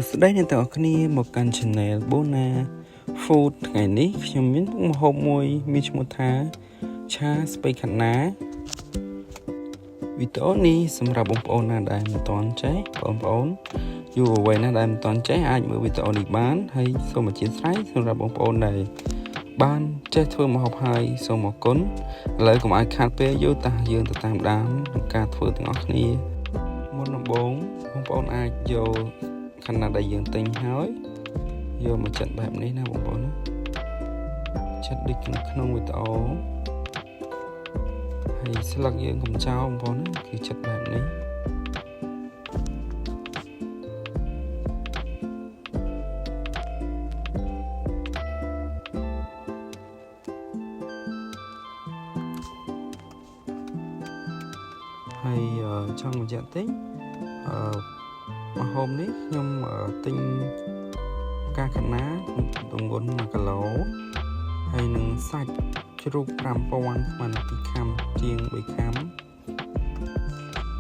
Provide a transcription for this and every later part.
ស្ដីអ្នកទាំងអស់គ្នាមកកាន់ Channel Bona Food ថ្ងៃនេះខ្ញុំមានម្ហូបមួយមានឈ្មោះថាឆាស្ពៃខាត់ណាវីដេអូនេះសម្រាប់បងប្អូនណាដែលមិនទាន់ចេះបងប្អូនយុវវ័យណាដែលមិនទាន់ចេះអាចមើលវីដេអូនេះបានហើយសូមអធិស្ឋានសម្រាប់បងប្អូនដែលបានចេះធ្វើម្ហូបហើយសូមអរគុណឥឡូវកុំឲ្យខាតពេលយូរតាយើងទៅតាមដានការធ្វើទាំងអស់គ្នាមុនដំបូងបងប្អូនអាចយកខណៈដែលយើងទិញហើយយកមកចាត់បែបនេះណាបងប្អូនណាចាត់ដូចក្នុងវីដេអូហើយស្លឹកយើងកុំចោលបងប្អូនណាគឺចាត់បែបនេះហើយចង់បញ្ជាក់តិចម្ហូបនេះខ្ញុំទិញផ្កាខាត់ណាទម្ងន់1គីឡូហើយនឹងសាច់ជ្រូក5000ស្មើនឹង2ខាំជាង3ខាំ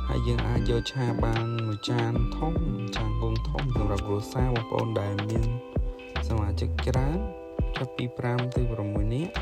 ហើយយើងអាចយកឆាបានមួយចានធំចានគងធំសម្រាប់គ្រួសារបងប្អូនដែលមានសមាជិកច្រើនចាប់ពី5ទៅ6នាក់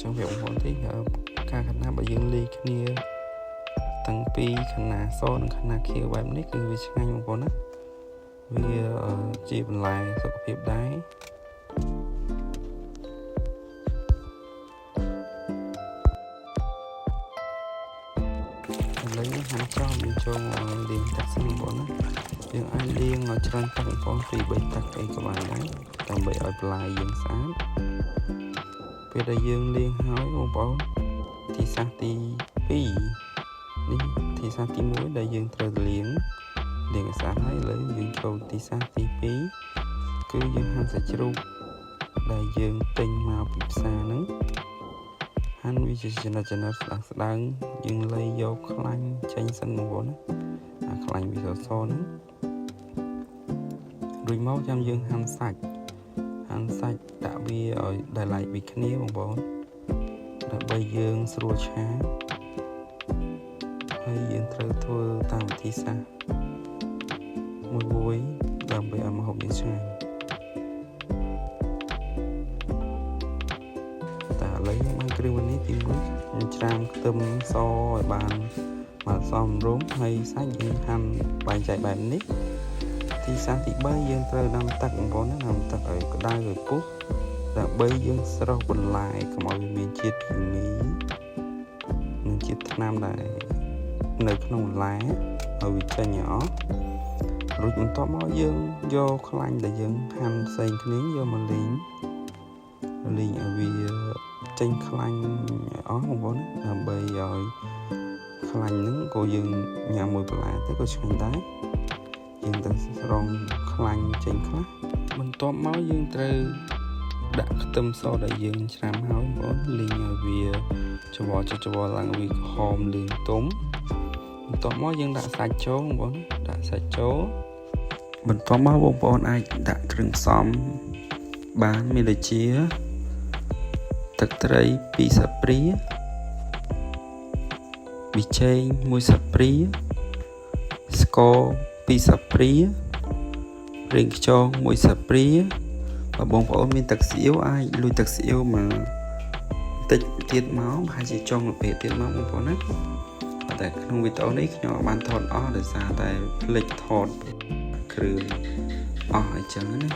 ចង់ប្រាប់បងប្អូនទីការខាត់ណាបើយើងលាយគ្នាតាំងពីខាត់ណាសនិងខាត់ណាខៀវបែបនេះគឺវាឆ្ងាញ់បងប្អូនណាវាជាបន្លែសុខភាពដែរឥឡូវនេះហាន់ចោលយើងចូលលាងទឹកស្ងបងប្អូនណាយើងអាចលាងឲ្យច្រើនទឹកបងប្អូនពី3ទឹកអីក៏បានដែរដើម្បីឲ្យបន្លែយើងស្អាតពេលដែលយើងលាងហើយបងប្អូនទីសាស្ត្រទី2នេះទីសាស្ត្រទី1ដែលយើងត្រូវលាងឲ្យស្អាតហើយឥឡូវយើងចូលទីសាស្ត្រទី2គឺយើងហាន់សាច់ជ្រូកដែលយើងទិញមកពីផ្សារហ្នឹងហាន់វាជាចំណិតស្ដើងយើងលៃយកខ្លាញ់ចេញសិនបងប្អូនណាអាខ្លាញ់វាសហ្នឹងរួចមកចាំយើងហាន់សាច់ដាក់វាឲ្យដែលឡែកពីគ្នាបងប្អូនដើម្បីយើងស្រួលឆាហើយយើងត្រូវធ្វើតាមវិធីសាស្ត្រមួយដើម្បីឲ្យម្ហូបនេះឆ្ងាញ់តែឥឡូវយើងបានគ្រឿងនេះទី1ច្រាមខ្ទឹមសឲ្យបានសមរម្យហើយសាច់យើងហាន់បែងចែកបែបនេះទីសាស្ត្រទី3យើងត្រូវដាំទឹកបងប្អូនណាដាំទឹកឲ្យក្តៅឲ្យពុះដើម្បីយើងស្រោះបន្លែកុំឲ្យវាមានជាតិគីមីនិងជាតិថ្នាំដែលនៅក្នុងបន្លែឲ្យវាចេញឲ្យអស់រួចបន្ទាប់មកយើងយកខ្លាញ់ដែលយើងហាន់ផ្សេងគ្នាយកមកលីងឲ្យវាចេញខ្លាញ់ឲ្យអស់បងប្អូនដើម្បីឲ្យខ្លាញ់ហ្នឹងក៏យើងញ៉ាំមួយបន្លែទៅក៏ឆ្ងាញ់ដែរយើងទៅស្រង់ខ្លាញ់ចេញខ្លះបន្ទាប់មកយើងត្រូវដាក់ខ្ទឹមសដែលយើងច្រាមហើយបងប្អូនលីងឲ្យវាច្របល់ឡើងវាក្រហមលឿងទុំបន្ទាប់មកយើងដាក់សាច់ចូលបងប្អូនដាក់សាច់ចូលបន្ទាប់មកបងប្អូនអាចដាក់គ្រឿងផ្សំបានមានដូចជាទឹកត្រី2ស្លាបព្រាប៊ីចេង1ស្លាបព្រាស្ករ2ស្លាបព្រាប្រេងខ្យង1ស្លាបព្រាបើបងប្អូនមានទឹកស៊ីអ៊ីវអាចលួចទឹកស៊ីអ៊ីវមកតិចទៀតមកប្រហែលជាចុងល្ពេទៀតមកបងប្អូនណាតែក្នុងវីដេអូនេះខ្ញុំបានថតអស់ដោយសារតែភ្លេចថតគ្រឿងអស់អញ្ចឹងណា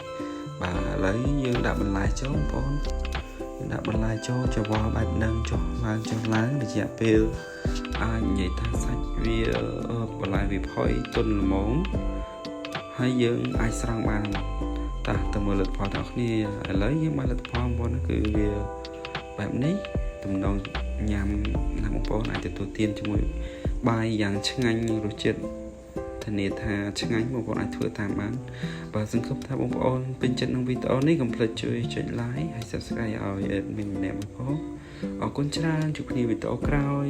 បាទឥឡូវយើងដាក់បន្លែចូលបងប្អូន ដាក់បន្លែចូលច្រវល់បែបហ្នឹងចុះឡើងរយៈពេលអាចនិយាយថាសាច់វាបន្លែវាផុយទន់ល្មមហើយយើងអាចស្រង់បានតាទៅមើលលទ្ធផលទាំងគ្នាឥឡូវយើងបានលទ្ធផលបងគឺវាបែបនេះទំនងញ៉ាំណាបងប្អូនអាចទទួលទានជាមួយបាយយ៉ាងឆ្ងាញ់រសជាតិធានាថាឆ្ងាញ់បងប្អូនអាចធ្វើតាមបានបាទសង្ឃឹមថាបងប្អូនពេញចិត្តនឹងវីដេអូនេះកុំភ្លេចជួយចុច like ហើយ subscribe ឲ្យ admin ម្នាក់មួយផងអរគុណច្រើនជួបគ្នាវីដេអូក្រោយ